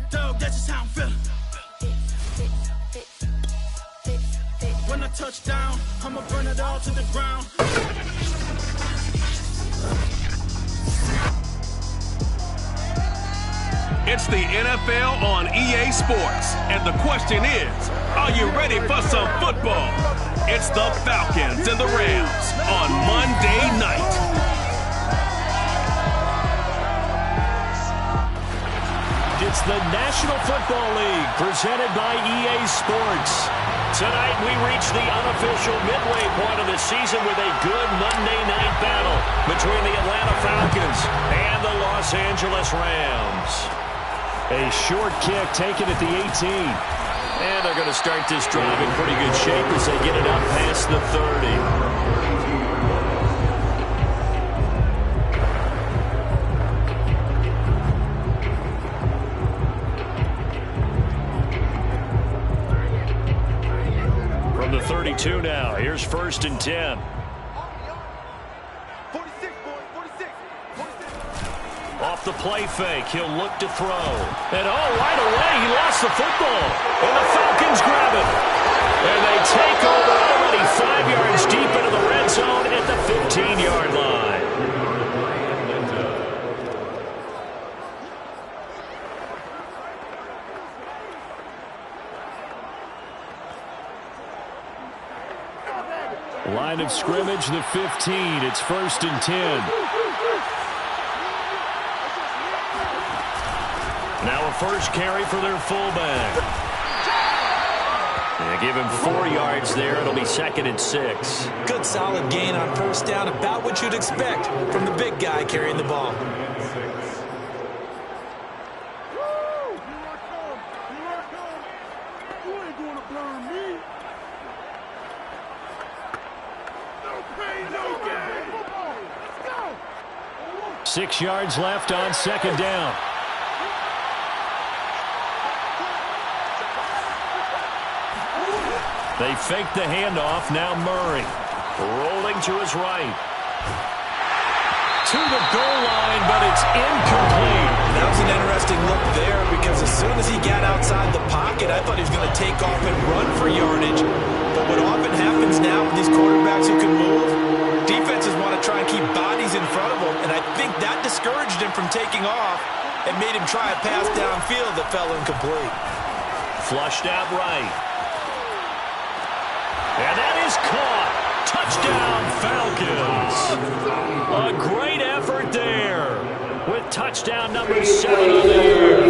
Dog, that's just how I'm feeling. When I touch down, I'ma burn it all to the ground. It's the NFL on EA Sports, and the question is, are you ready for some football? It's the Falcons and the Rams on Monday night. It's the National Football League presented by EA Sports. Tonight we reach the unofficial midway point of the season with a good Monday night battle between the Atlanta Falcons and the Los Angeles Rams. A short kick taken at the 18. And they're going to start this drive in pretty good shape as they get it up past the 30. From the 32 now, here's 1st and 10. Off the play fake, he'll look to throw. And right away, he lost the football. And the Falcons grab it. And they take over already 5 yards deep into the red zone at the 15-yard line. Line of scrimmage, the 15. It's 1st and 10. Now a first carry for their fullback. They give him 4 yards there. It'll be 2nd and 6. Good solid gain on 1st down, about what you'd expect from the big guy carrying the ball. You ain't gonna burn me. No pain, no gain. Let's go. 6 yards left on 2nd down. They fake the handoff. Now Murray rolling to his right. To the goal line, but it's incomplete. That was an interesting look there because as soon as he got outside the pocket, I thought he was going to take off and run for yardage. But what often happens now with these quarterbacks who can move, defenses want to try and keep bodies in front of them, and I think that discouraged him from taking off and made him try a pass downfield that fell incomplete. Flushed out right. And that is caught. Touchdown, Falcons. A great effort there with touchdown number 7 on the year.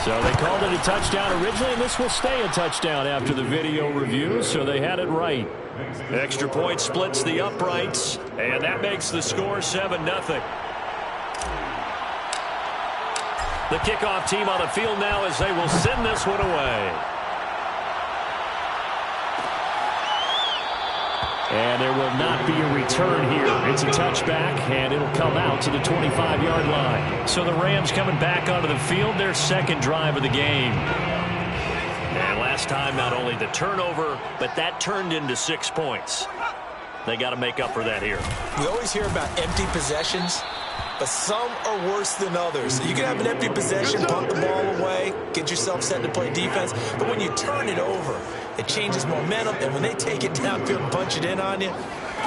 So they called it a touchdown originally, and this will stay a touchdown after the video review, so they had it right. Extra point splits the uprights, and that makes the score 7-0. The kickoff team on the field now as they will send this one away. And there will not be a return here. It's a touchback, and it'll come out to the 25-yard line. So the Rams coming back onto the field, their 2nd drive of the game. And last time, not only the turnover, but that turned into 6 points. They got to make up for that here. We always hear about empty possessions, but some are worse than others. You can have an empty possession, punt the ball away, get yourself set to play defense, but when you turn it over, it changes momentum, and when they take it downfield and punch it in on you,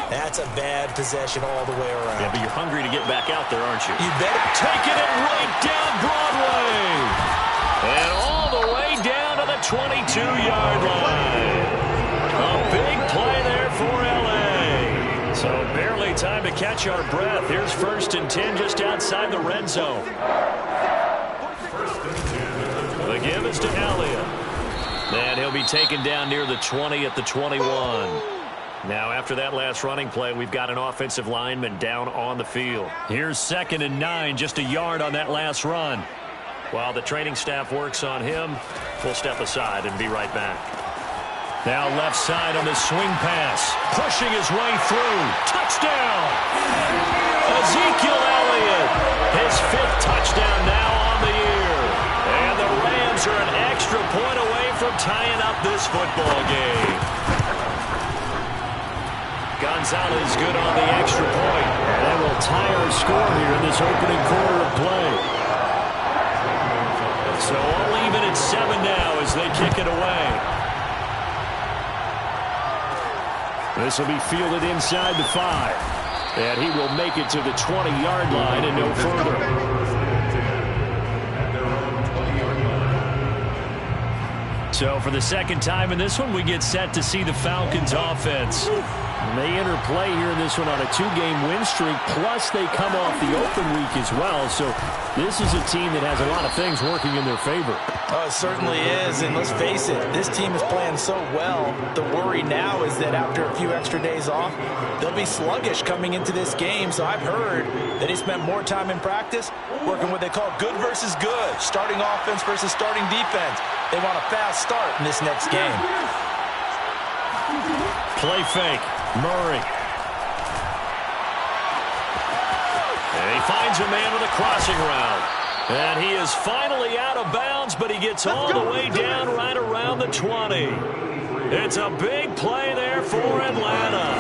that's a bad possession all the way around. Yeah, but you're hungry to get back out there, aren't you? You better. Taking it right down Broadway. And all the way down to the 22-yard line. A big play there for L.A. So barely time to catch our breath. Here's 1st and 10 just outside the red zone. The give is to Elliott. And he'll be taken down near the 20 at the 21. Now, after that last running play, we've got an offensive lineman down on the field. Here's 2nd and 9, just a yard on that last run. While the training staff works on him, we'll step aside and be right back. Now left side on the swing pass, pushing his way through. Touchdown! Ezekiel Elliott, his 5th touchdown now on the year. And the Rams are an extra point away from tying up this football game. Gonzalez good on the extra point. And that will tie our score here in this opening quarter of play. So all even at 7 now as they kick it away. This will be fielded inside the 5. And he will make it to the 20-yard line and no further. So for the second time in this one, we get set to see the Falcons offense. And they interplay here in this one on a 2-game win streak, plus they come off the open week as well. So this is a team that has a lot of things working in their favor. Oh, it certainly is, and let's face it, this team is playing so well. The worry now is that after a few extra days off, they'll be sluggish coming into this game. So I've heard that he spent more time in practice working what they call good versus good, starting offense versus starting defense. They want a fast start in this next game. Play fake. Murray. And he finds a man with a crossing route. And he is finally out of bounds, but he gets all the way down right around the 20. It's a big play there for Atlanta.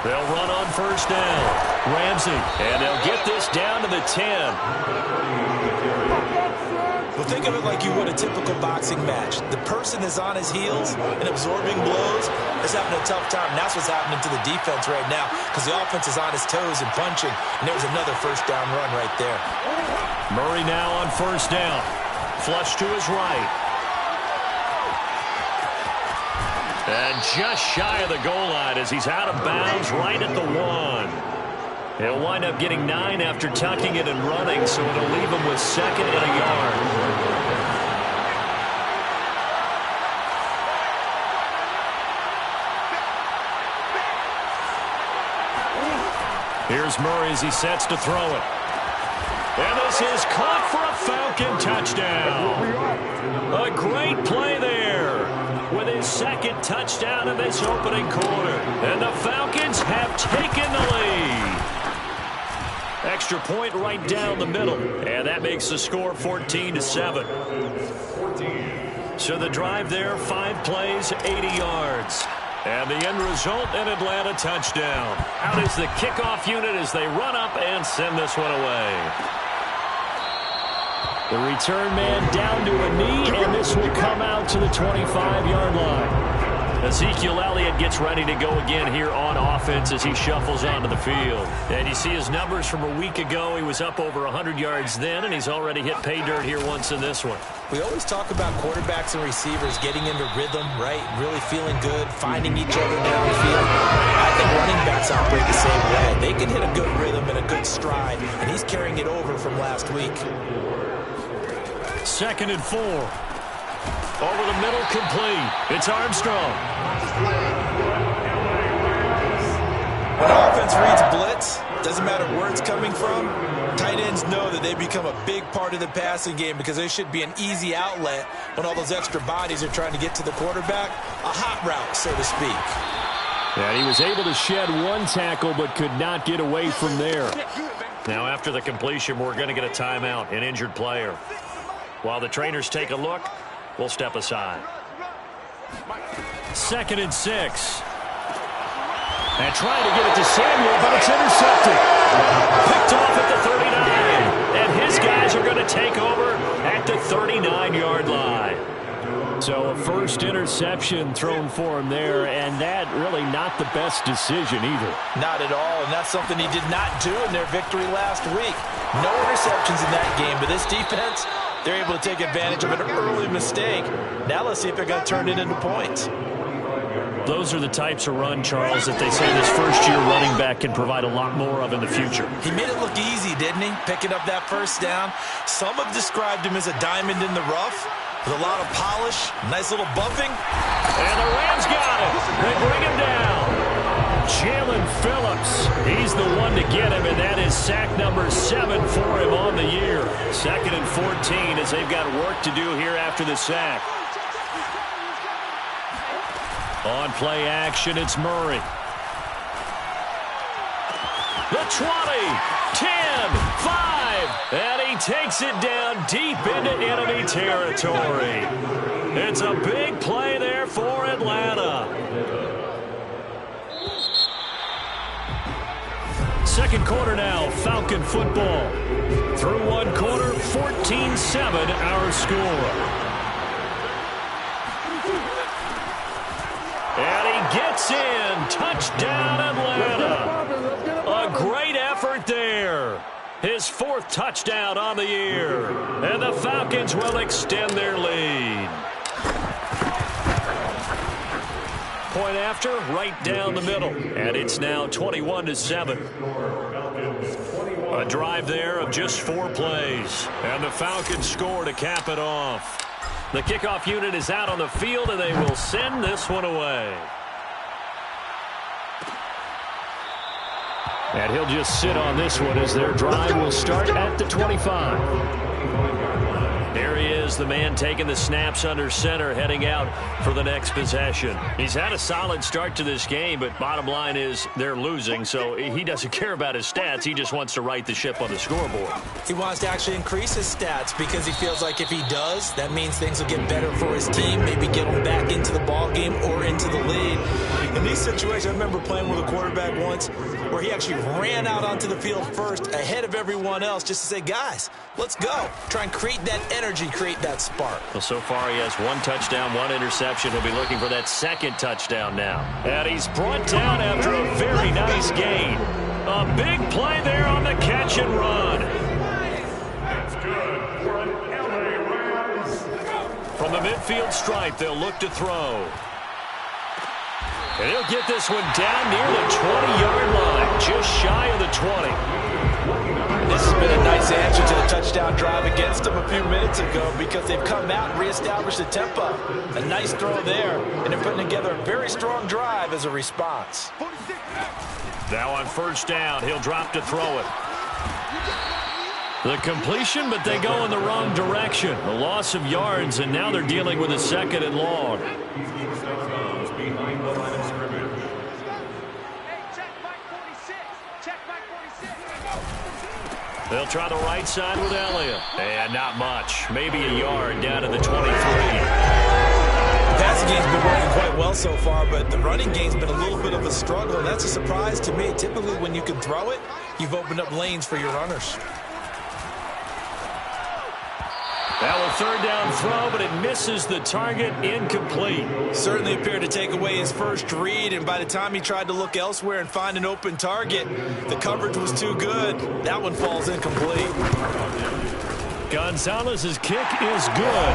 They'll run on first down. Ramsey, and they'll get this down to the 10. Well, think of it like you would a typical boxing match. The person is on his heels and absorbing blows is having a tough time. And that's what's happening to the defense right now because the offense is on his toes and punching. And there's another first down run right there. Murray now on first down. Flush to his right. And just shy of the goal line as he's out of bounds right at the 1. He'll wind up getting 9 after tucking it and running, so it'll leave him with 2nd and a yard. Here's Murray as he sets to throw it. And this is caught for a Falcon touchdown. A great play there with his 2nd touchdown in this opening quarter. And the Falcons have taken the lead. Extra point right down the middle. And that makes the score 14-7. So the drive there, 5 plays, 80 yards. And the end result, an Atlanta touchdown. Out is the kickoff unit as they run up and send this one away. The return man down to a knee, and this will come out to the 25-yard line. Ezekiel Elliott gets ready to go again here on offense as he shuffles onto the field. And you see his numbers from a week ago. He was up over 100 yards then, and he's already hit pay dirt here once in this one. We always talk about quarterbacks and receivers getting into rhythm, right? Really feeling good, finding each other downfield. I think running backs operate the same way. They can hit a good rhythm and a good stride, and he's carrying it over from last week. 2nd and 4. Over the middle, complete. It's Armstrong. When offense reads blitz, doesn't matter where it's coming from, tight ends know that they become a big part of the passing game because they should be an easy outlet when all those extra bodies are trying to get to the quarterback. A hot route, so to speak. And he was able to shed 1 tackle but could not get away from there. Now after the completion, we're going to get a timeout, an injured player. While the trainers take a look, we'll step aside. 2nd and 6. And trying to get it to Samuel, but it's intercepted. Picked off at the 39. And his guys are going to take over at the 39-yard line. So a first interception thrown for him there, and that really not the best decision either. Not at all, and that's something he did not do in their victory last week. No interceptions in that game, but this defense, they're able to take advantage of an early mistake. Now let's see if they're going to turn it into points. Those are the types of run, Charles, that they say this first-year running back can provide a lot more of in the future. He made it look easy, didn't he? Picking up that first down. Some have described him as a diamond in the rough with a lot of polish, nice little bumping. And the Rams got him. They bring him down. Jalen Phillips, he's the one to get him, and that is sack number 7 for him on the year. 2nd and 14 as they've got work to do here after the sack. On play action, it's Murray. The 20, 10, 5, and he takes it down deep into enemy territory. It's a big play for Atlanta. Second quarter now, Falcon football. Through one quarter, 14-7 our score. And he gets in. Touchdown, Atlanta. A great effort there. His fourth touchdown on the year. And the Falcons will extend their lead. Point after, right down the middle. And it's now 21-7. A drive there of just 4 plays. And the Falcons score to cap it off. The kickoff unit is out on the field, and they will send this one away. And he'll just sit on this one as their drive will start at the 25. There he is, the man taking the snaps under center, heading out for the next possession. He's had a solid start to this game, but bottom line is they're losing, so he doesn't care about his stats. He just wants to right the ship on the scoreboard. He wants to actually increase his stats because he feels like if he does, that means things will get better for his team, maybe get him back into the ball game or into the lead. In these situations, I remember playing with a quarterback once where he actually ran out onto the field first ahead of everyone else just to say, guys, let's go. Try and create that energy, create that spark. Well, so far he has 1 touchdown, 1 interception. He'll be looking for that second touchdown now. And he's brought down after a very nice gain. A big play there on the catch and run. From the midfield stripe, they'll look to throw. And he'll get this one down near the 20-yard line, just shy of the 20. This has been a nice answer to the touchdown drive against them a few minutes ago because they've come out and reestablished the tempo. A nice throw there, and they're putting together a very strong drive as a response. Now on first down, he'll drop to throw it. The completion, but they go in the wrong direction. A loss of yards, and now they're dealing with a second and long. They'll try the right side with Elliott. And not much. Maybe a yard down to the 23. The passing game's been working quite well so far, but the running game's been a little bit of a struggle, and that's a surprise to me. Typically, when you can throw it, you've opened up lanes for your runners. That will third down throw, but it misses the target, incomplete. Certainly appeared to take away his first read, and by the time he tried to look elsewhere and find an open target, the coverage was too good. That one falls incomplete. Gonzalez's kick is good,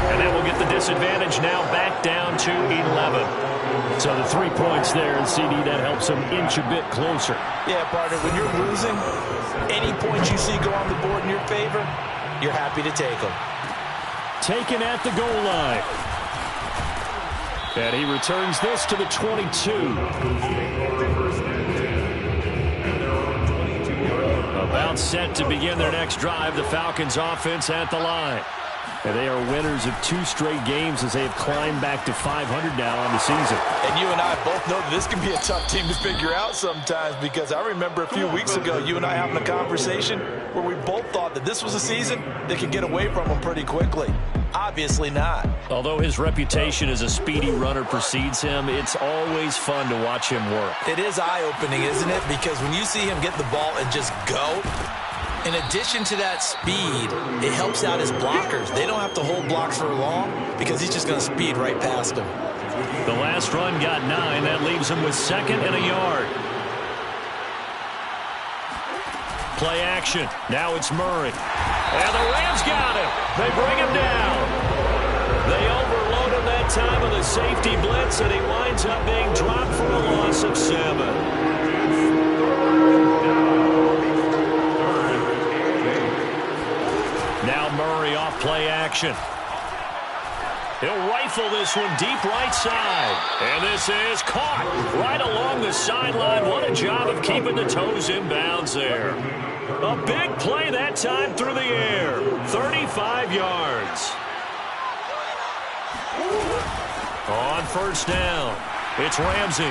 and that will get the disadvantage now back down to 11. So the 3 points there, and CD, that helps him inch a bit closer. Yeah, partner, when you're losing, any points you see go on the board in your favor, you're happy to take them. Taken at the goal line. And he returns this to the 22. About set to begin their next drive, the Falcons offense at the line. And they are winners of 2 straight games as they have climbed back to 500 now on the season. And you and I both know that this can be a tough team to figure out sometimes, because I remember a few weeks ago you and I having a conversation where we both thought that this was a season that could get away from them pretty quickly. Obviously not. Although his reputation as a speedy runner precedes him, it's always fun to watch him work. It is eye-opening, isn't it? Because when you see him get the ball and just go, in addition to that speed, it helps out his blockers. They don't have to hold blocks for long because he's just going to speed right past them. The last run got 9. That leaves him with 2nd and a yard. Play action. Now it's Murray. And the Rams got him. They bring him down. They overload him that time with a safety blitz, and he winds up being dropped for a loss of 7. Now Murray off play action. He'll rifle this one deep right side. And this is caught right along the sideline. What a job of keeping the toes in bounds there. A big play that time through the air. 35 yards. On first down, it's Ramsey.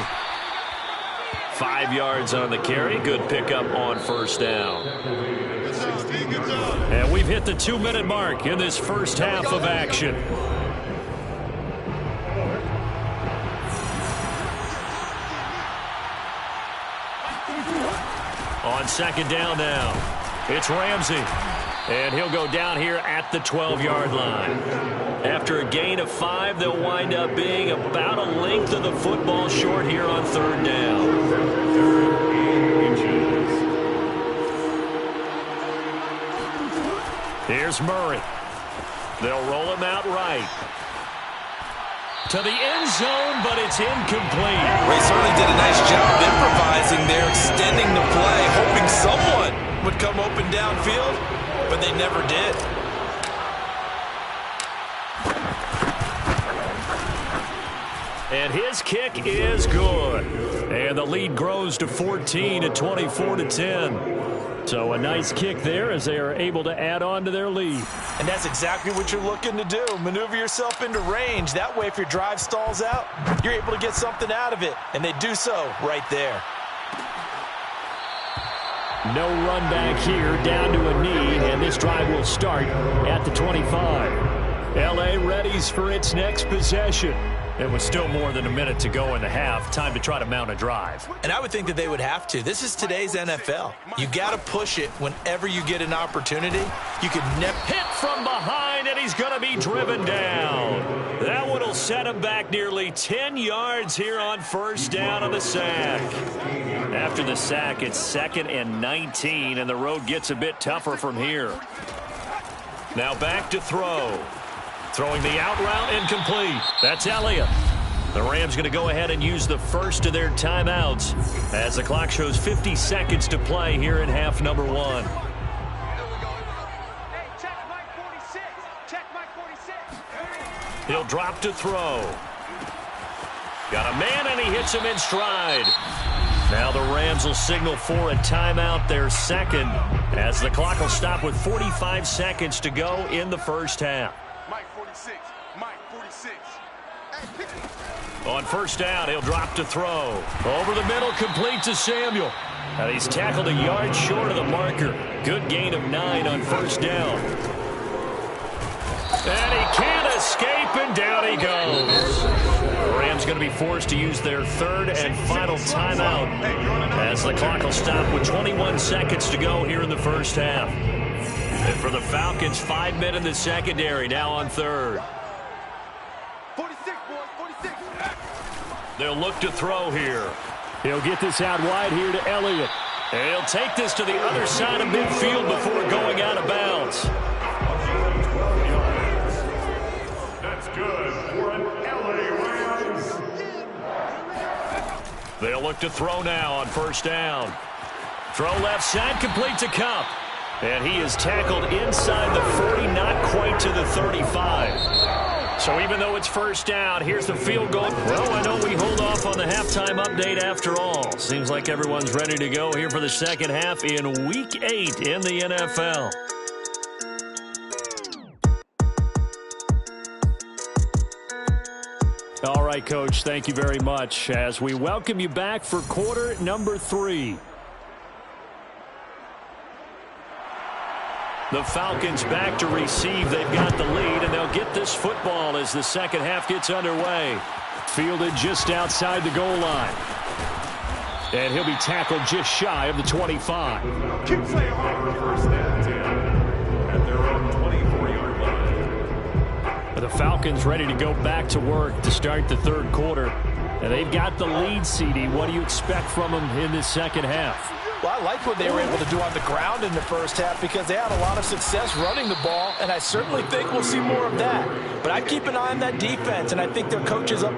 5 yards on the carry. Good pickup on first down. And we've hit the 2-minute mark in this first half of action. on second down now. It's Ramsey. And he'll go down here at the 12-yard line. After a gain of 5, they'll wind up being about a length of the football short here on third down. Here's Murray. They'll roll him out right. To the end zone, but it's incomplete. Ray certainly did a nice job improvising there, extending the play, hoping someone would come open downfield, but they never did. And his kick is good. And the lead grows to 14 at 24-10. So a nice kick there as they are able to add on to their lead. And that's exactly what you're looking to do. Maneuver yourself into range. That way, if your drive stalls out, you're able to get something out of it. And they do so right there. No run back here, down to a knee, and this drive will start at the 25. L.A. readies for its next possession. It was still more than a minute to go in the half. Time to try to mount a drive. And I would think that they would have to. This is today's NFL. You got to push it whenever you get an opportunity. You could never hit from behind, and he's going to be driven down. That one will set him back nearly 10 yards here on first down on the sack. After the sack, it's 2nd and 19, and the road gets a bit tougher from here. Now back to throw. Throwing the out route incomplete. That's Elliott. The Rams going to go ahead and use the first of their timeouts as the clock shows 50 seconds to play here in half number 1. Hey, check Mike 46. Check Mike 46. He'll drop to throw. Got a man, and he hits him in stride. Now the Rams will signal for a timeout, their second, as the clock will stop with 45 seconds to go in the first half. Mike 46. Mike 46. On first down, he'll drop to throw. Over the middle, complete to Samuel. And he's tackled a yard short of the marker. Good gain of 9 on first down. And he can't escape, and down he goes. The Rams going to be forced to use their third and final timeout as the clock will stop with 21 seconds to go here in the first half. And for the Falcons, 5 men in the secondary, now on third. 46, boys, 46. They'll look to throw here. He'll get this out wide here to Elliott. And he'll take this to the other side of midfield before going out of bounds. That's good for an LA Rams. They'll look to throw now on first down. Throw left side, complete to Cup. And he is tackled inside the 40, not quite to the 35. So even though it's first down, here's the field goal. Well, I know we hold off on the halftime update after all. Seems like everyone's ready to go here for the second half in Week 8 in the NFL. All right, Coach, thank you very much as we welcome you back for quarter number 3. The Falcons back to receive. They've got the lead, and they'll get this football as the second half gets underway. Fielded just outside the goal line. And he'll be tackled just shy of the 25. Keep playing hard. First down, Tim. At their own 24-yard line. The Falcons ready to go back to work to start the third quarter. And they've got the lead, CD. What do you expect from them in this second half? Well, I like what they were able to do on the ground in the first half because they had a lot of success running the ball, and I certainly think we'll see more of that. But I'd keep an eye on that defense, and I think their coaches up.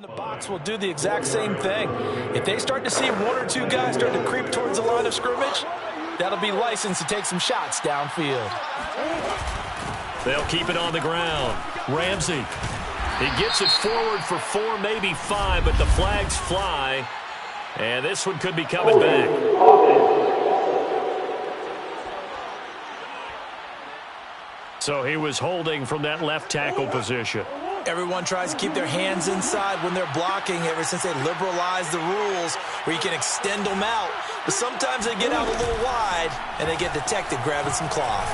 in the box will do the exact same thing. If they start to see one or two guys start to creep towards the line of scrimmage, that'll be licensed to take some shots downfield. They'll keep it on the ground. Ramsey. He gets it forward for 4, maybe 5, but the flags fly. And this one could be coming back. So he was holding from that left tackle position. Everyone tries to keep their hands inside when they're blocking ever since they liberalized the rules where you can extend them out. But sometimes they get out a little wide and they get detected grabbing some cloth.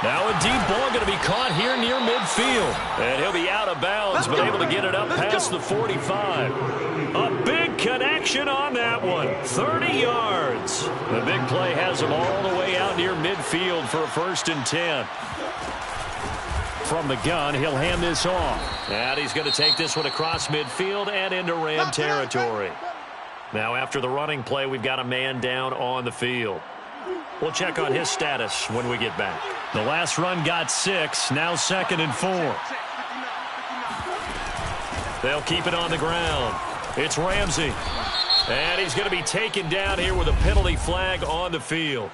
Now a deep ball going to be caught here near midfield. And he'll be out of bounds, but able to get it up past the 45. A big connection on that one. 30 yards. The big play has him all the way out near midfield for a 1st and 10. From the gun, he'll hand this off. And he's going to take this one across midfield and into Ram territory. Now after the running play, we've got a man down on the field. We'll check on his status when we get back. The last run got 6, now 2nd and 4. They'll keep it on the ground. It's Ramsey. And he's going to be taken down here with a penalty flag on the field.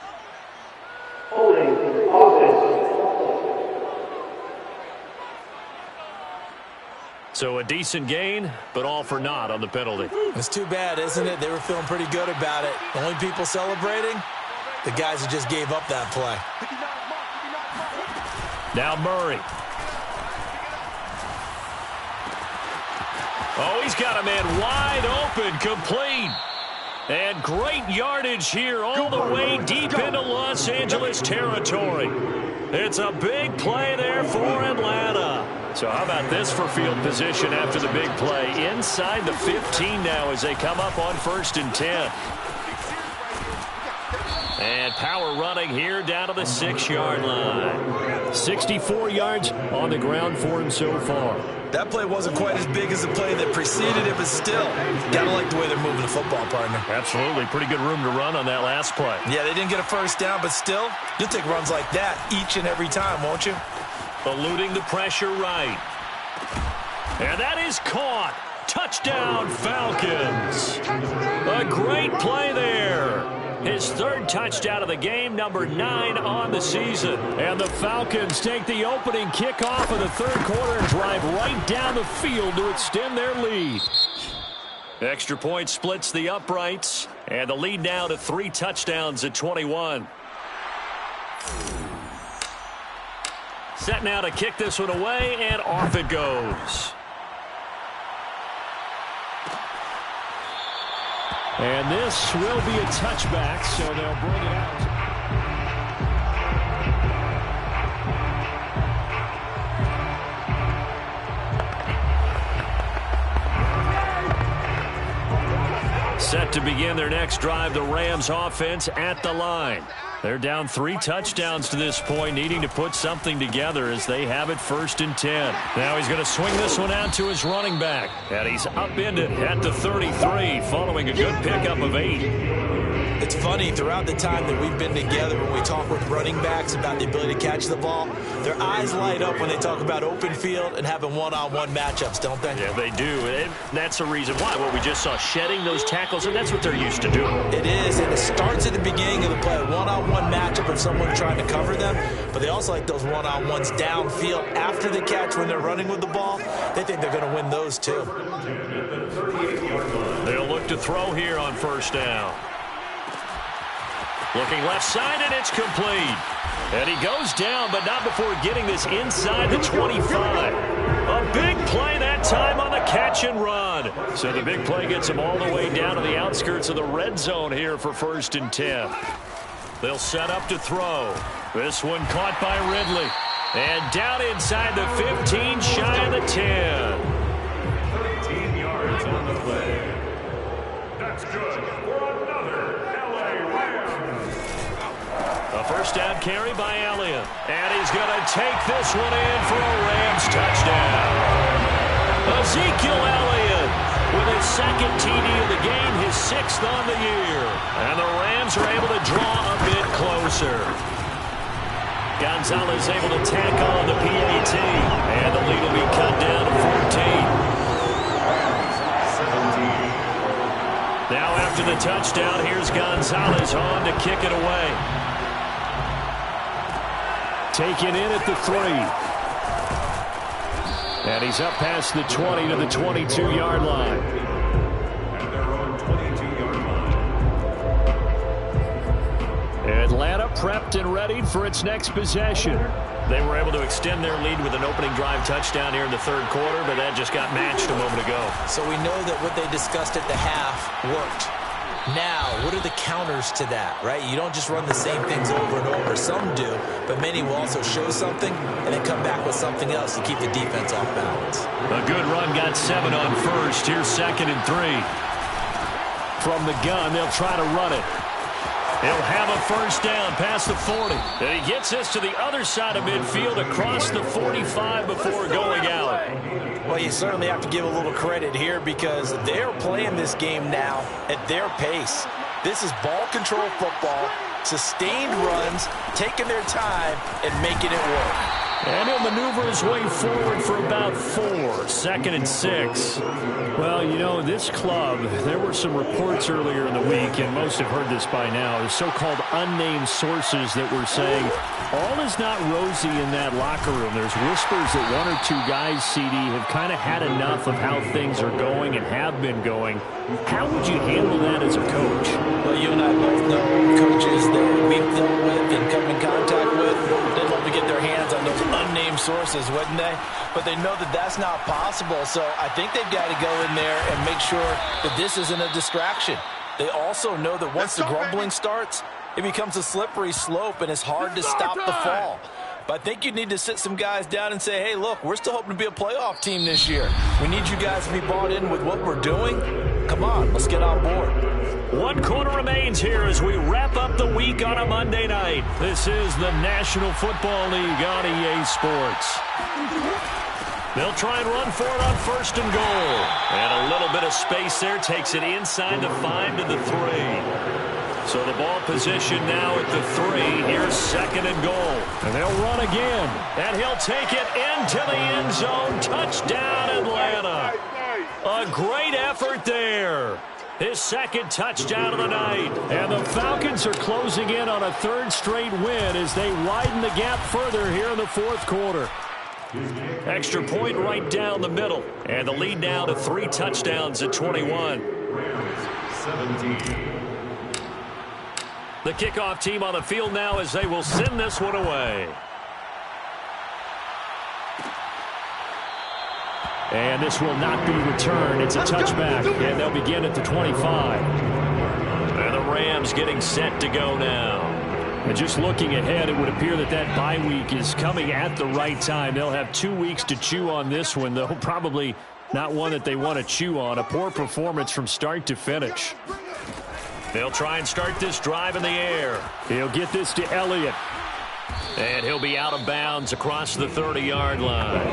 So a decent gain, but all for naught on the penalty. It's too bad, isn't it? They were feeling pretty good about it. The only people celebrating, the guys who just gave up that play. Now Murray. Oh, he's got a man wide open, complete. And great yardage here all the way deep into Los Angeles territory. It's a big play there for Atlanta. So how about this for field position after the big play? Inside the 15 now as they come up on 1st and 10. And power running here down to the 6-yard line. 64 yards on the ground for him so far. That play wasn't quite as big as the play that preceded it, but still, gotta like the way they're moving the football, partner. Absolutely. Pretty good room to run on that last play. Yeah, they didn't get a 1st down, but still, you'll take runs like that each and every time, won't you? Eluding the pressure right. And that is caught. Touchdown, Falcons. A great play there. His 3rd touchdown of the game, number 9 on the season. And the Falcons take the opening kickoff of the 3rd quarter and drive right down the field to extend their lead. Extra point splits the uprights. And the lead now to 3 touchdowns at 21. Set now to kick this one away, and off it goes. And this will be a touchback, so they'll bring it out. Set to begin their next drive, the Rams offense at the line. They're down 3 touchdowns to this point, needing to put something together as they have it 1st and 10. Now he's going to swing this one out to his running back. And he's upended at the 33, following a good pickup of 8. It's funny, throughout the time that we've been together, when we talk with running backs about the ability to catch the ball, their eyes light up when they talk about open field and having one-on-one matchups, don't they? Yeah, they do. And that's the reason why. What we just saw, shedding those tackles, and that's what they're used to doing. It is, and it starts at the beginning of the play, a one-on-one matchup of someone trying to cover them, but they also like those one-on-ones downfield after the catch when they're running with the ball. They think they're going to win those too. They'll look to throw here on 1st down. Looking left side, and it's complete. And he goes down, but not before getting this inside the 25. A big play that time on the catch and run. So the big play gets him all the way down to the outskirts of the red zone here for 1st and 10. They'll set up to throw. This one caught by Ridley. And down inside the 15, shy of the 10. 13 yards on the play. That's good for another LA Rams. A 1st down carry by Elliott. And he's going to take this one in for a Rams touchdown. Ezekiel Elliott with his 2nd TD of the game, his 6th on the year. And the Rams are able to draw a bit closer. Gonzalez able to tack on the PAT. And the lead will be cut down to 14. Now after the touchdown, here's Gonzalez on to kick it away. Taken in at the 3. And he's up past the 20 to the 22-yard line. Atlanta prepped and readied for its next possession. They were able to extend their lead with an opening drive touchdown here in the third quarter, but that just got matched a moment ago. So we know that what they discussed at the half worked. Now, what are the counters to that, right? You don't just run the same things over and over. Some do, but many will also show something and then come back with something else to keep the defense off balance. A good run got 7 on first. Here's 2nd and 3. From the gun, they'll try to run it. He'll have a first down past the 40. And he gets this to the other side of midfield across the 45 before going out. Well, you certainly have to give a little credit here because they're playing this game now at their pace. This is ball control football, sustained runs, taking their time, and making it work. And he'll maneuver his way forward for about 4. 2nd and 6. Well, you know, this club, there were some reports earlier in the week, and most have heard this by now, the so-called unnamed sources that were saying all is not rosy in that locker room. There's whispers that 1 or 2 guys, CD, have kind of had enough of how things are going and have been going. How would you handle that as a coach? Well, you and I both know coaches that we've dealt with and come in contact with. They'd love to get their hands on those unnamed sources, wouldn't they? But they know that that's not possible, so I think they've got to go in there and make sure that this isn't a distraction. They also know that once the grumbling starts, it becomes a slippery slope and it's hard to stop the fall. But I think you need to sit some guys down and say, hey, look, we're still hoping to be a playoff team this year. We need you guys to be bought in with what we're doing. Come on, let's get on board. 1 quarter remains here as we wrap up the week on a Monday night. This is the National Football League on EA Sports. They'll try and run for it on 1st and goal. And a little bit of space there takes it inside the 5 to the 3. So the ball position now at the 3. Here's 2nd and goal. And they'll run again. And he'll take it into the end zone. Touchdown, Atlanta. A great effort there. His 2nd touchdown of the night. And the Falcons are closing in on a 3rd straight win as they widen the gap further here in the 4th quarter. Extra point right down the middle. And the lead now to 3 touchdowns at 21. 17. The kickoff team on the field now as they will send this one away. And this will not be returned. It's a touchback, and they'll begin at the 25. And the Rams getting set to go now. And just looking ahead, it would appear that that bye week is coming at the right time. They'll have 2 weeks to chew on this one, though probably not one that they want to chew on. A poor performance from start to finish. They'll try and start this drive in the air. He'll get this to Elliott. And he'll be out of bounds across the 30-yard line.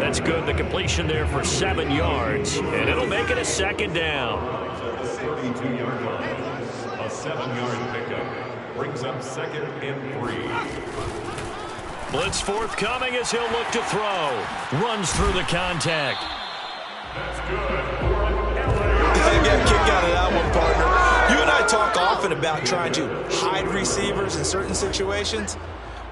That's good. The completion there for 7 yards. And it'll make it a 2nd down. A 7-yard pickup brings up 2nd and 3. Blitz forthcoming as he'll look to throw. Runs through the contact. That's good. I got a kick out of that one, partner. You and I talk often about trying to hide receivers in certain situations,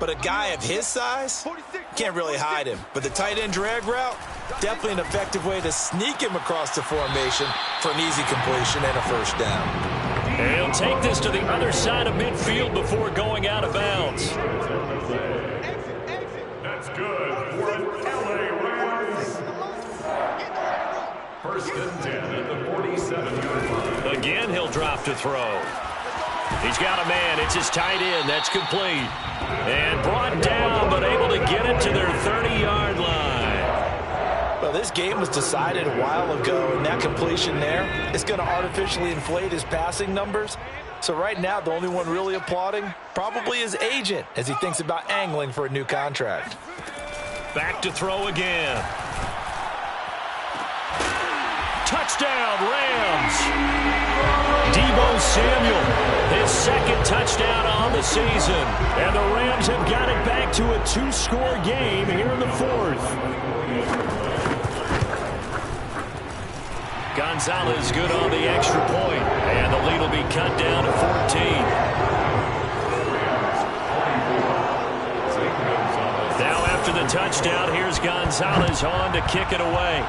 but a guy of his size, can't really hide him. But the tight end drag route, definitely an effective way to sneak him across the formation for an easy completion and a 1st down. And he'll take this to the other side of midfield before going out of bounds. That's good for an LA Rams. 1st and 10 at the 47-yard line. Again, he'll drop to throw. He's got a man. It's his tight end. That's complete. And brought down, but able to get it to their 30-yard line. Well, this game was decided a while ago, and that completion there is going to artificially inflate his passing numbers. So right now, the only one really applauding probably his agent as he thinks about angling for a new contract. Back to throw again. Touchdown, Rams. Deebo Samuel, his 2nd touchdown on the season. And the Rams have got it back to a 2-score game here in the fourth. Gonzalez good on the extra point. And the lead will be cut down to 14. Now after the touchdown, here's Gonzalez on to kick it away.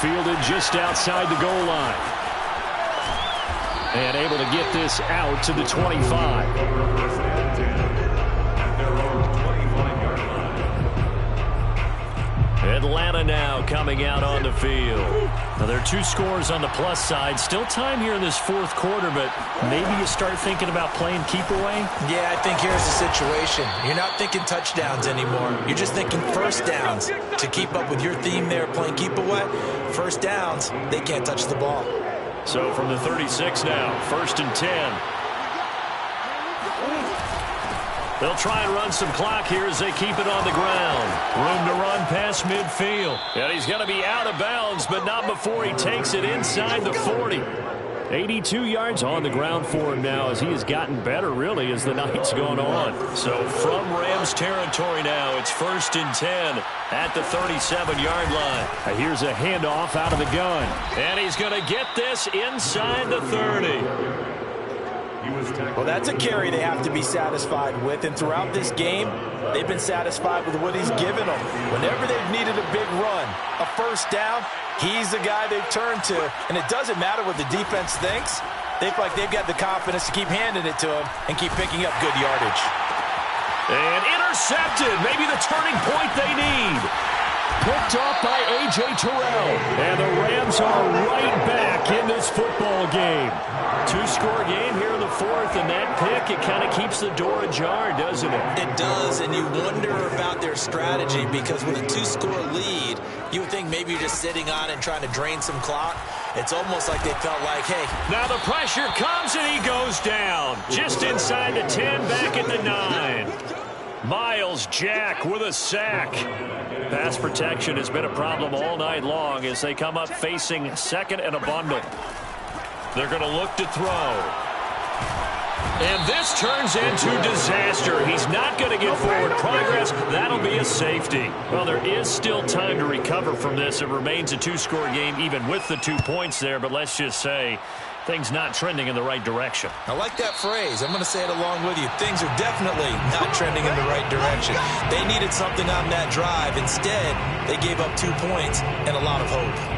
Fielded just outside the goal line. And able to get this out to the 25. Atlanta now coming out on the field. Now there are 2 scores on the plus side. Still time here in this fourth quarter, but maybe you start thinking about playing keep away? Yeah, I think here's the situation. You're not thinking touchdowns anymore. You're just thinking first downs. To keep up with your theme there, playing keep away, first downs, they can't touch the ball. So from the 36 now, 1st and 10. They'll try and run some clock here as they keep it on the ground. Room to run past midfield. And he's going to be out of bounds, but not before he takes it inside the 40. 82 yards on the ground for him now as he has gotten better, really, as the night's gone on. So from Rams territory now, it's 1st and 10 at the 37-yard line. Now here's a handoff out of the gun. And he's going to get this inside the 30. Well, that's a carry they have to be satisfied with, and throughout this game, they've been satisfied with what he's given them. Whenever they've needed a big run, a first down, he's the guy they've turned to, and it doesn't matter what the defense thinks. They feel like they've got the confidence to keep handing it to him and keep picking up good yardage. And intercepted, maybe the turning point they need. Picked off by A.J. Terrell. And the Rams are right back in this football game. 2-score game here in the fourth, and that pick, it kind of keeps the door ajar, doesn't it? It does, and you wonder about their strategy, because with a 2-score lead, you would think maybe you're just sitting on and trying to drain some clock. It's almost like they felt like, hey. Now the pressure comes, and he goes down. Just inside the 10, back at the 9. Miles Jack with a sack. Pass protection has been a problem all night long as they come up facing 2nd and a bundle. They're going to look to throw. And this turns into disaster. He's not going to get forward progress. That'll be a safety. Well, there is still time to recover from this. It remains a 2-score game even with the 2 points there, but let's just say things not trending in the right direction. I like that phrase. I'm going to say it along with you. Things are definitely not trending in the right direction. They needed something on that drive. Instead, they gave up 2 points and a lot of hope.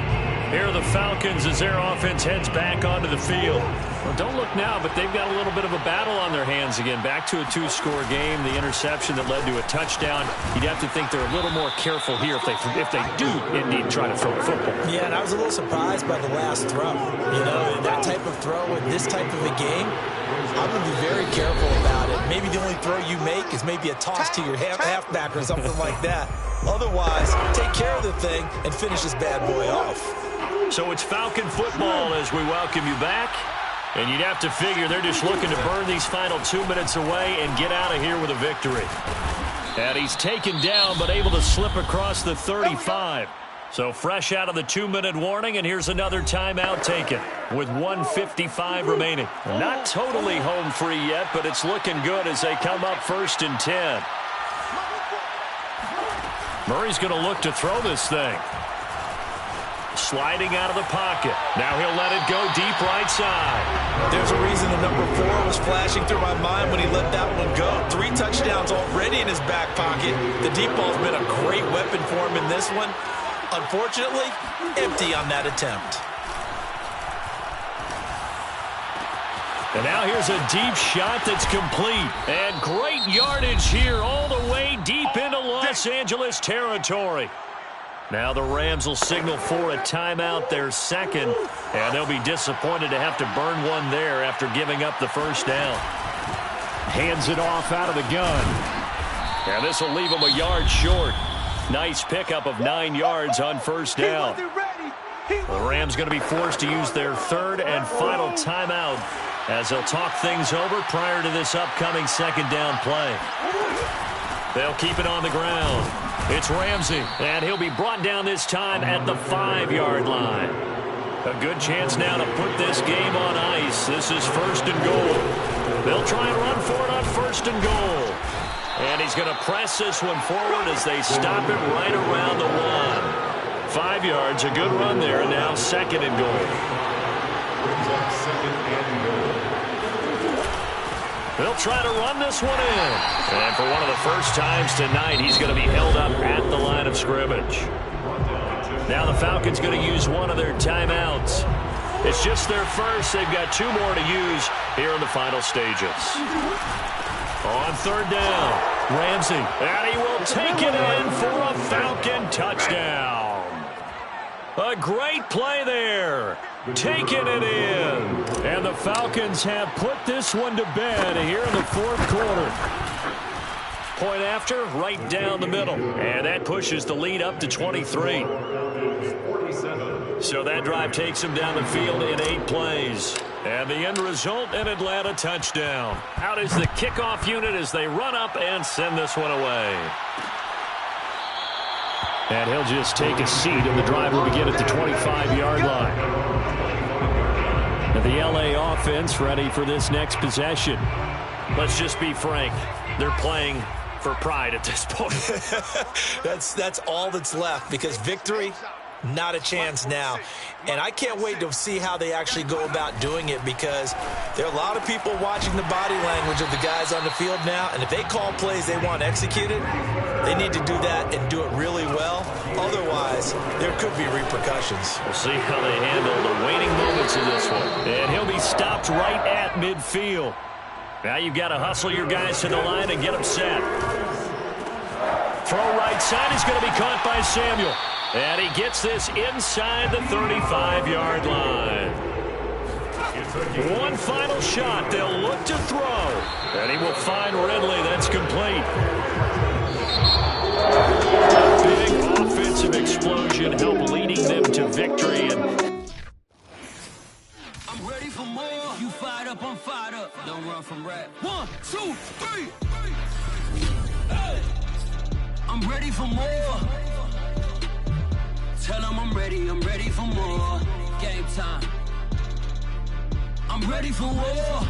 Here are the Falcons as their offense heads back onto the field. Well, don't look now, but they've got a little bit of a battle on their hands again. Back to a 2-score game. The interception that led to a touchdown. You'd have to think they're a little more careful here if they do indeed try to throw the football. Yeah, and I was a little surprised by the last throw. You know, that type of throw in this type of a game, I'm going to be very careful about it. Maybe the only throw you make is maybe a toss to your halfback or something like that. Otherwise, take care of the thing and finish this bad boy off. So it's Falcon football as we welcome you back. And you'd have to figure they're just looking to burn these final 2 minutes away and get out of here with a victory. And he's taken down but able to slip across the 35. So fresh out of the 2-minute warning, and here's another timeout taken with 1:55 remaining. Not totally home free yet, but it's looking good as they come up 1st and 10. Murray's going to look to throw this thing. Sliding out of the pocket. Now he'll let it go deep right side. There's a reason the number 4 was flashing through my mind when he let that one go. 3 touchdowns already in his back pocket. The deep ball's been a great weapon for him in this one. Unfortunately, empty on that attempt. And now here's a deep shot that's complete. And great yardage here all the way deep into Los Angeles territory. Now the Rams will signal for a timeout, their second, and they'll be disappointed to have to burn one there after giving up the first down. Hands it off out of the gun. And this will leave them a yard short. Nice pickup of 9 yards on first down. The Rams going to be forced to use their 3rd and final timeout as they'll talk things over prior to this upcoming 2nd down play. They'll keep it on the ground. It's Ramsey, and he'll be brought down this time at the 5-yard line. A good chance now to put this game on ice place. This is 1st and goal. They'll try and run for it on 1st and goal. And he's going to press this one forward as they stop it right around the 1. 5 yards, a good run there, and now 2nd and goal. Brings up 2nd and goal. They'll try to run this one in. And for one of the first times tonight, he's going to be held up at the line of scrimmage. Now the Falcons going to use one of their timeouts. It's just their first. They've got 2 more to use here in the final stages. On 3rd down, Ramsey. And he will take it in for a Falcon touchdown. A great play there. Taking it in. And the Falcons have put this one to bed here in the 4th quarter. Point after, right down the middle. And that pushes the lead up to 23. So that drive takes him down the field in 8 plays. And the end result, an Atlanta touchdown. Out is the kickoff unit as they run up and send this one away. And he'll just take a seat, and the drive will begin at the 25-yard line. And the L.A. offense ready for this next possession. Let's just be frank. They're playing for pride at this point. That's all that's left, because victory, not a chance now. And I can't wait to see how they actually go about doing it, because there are a lot of people watching the body language of the guys on the field now, and if they call plays they want executed, they need to do that and do it really well. Otherwise, there could be repercussions. We'll see how they handle the waning moments of this one. And he'll be stopped right at midfield. Now you've got to hustle your guys to the line and get them set. Throw right side is going to be caught by Samuel. And he gets this inside the 35-yard line. One final shot. They'll look to throw. And he will find Ridley. That's complete. A big offensive explosion help leading them to victory. I'm ready for more. You fired up, I'm fired up. Don't run from rap. 1, 2, 3. Hey. I'm ready for more. Tell them I'm ready for more. Game time. I'm ready for war.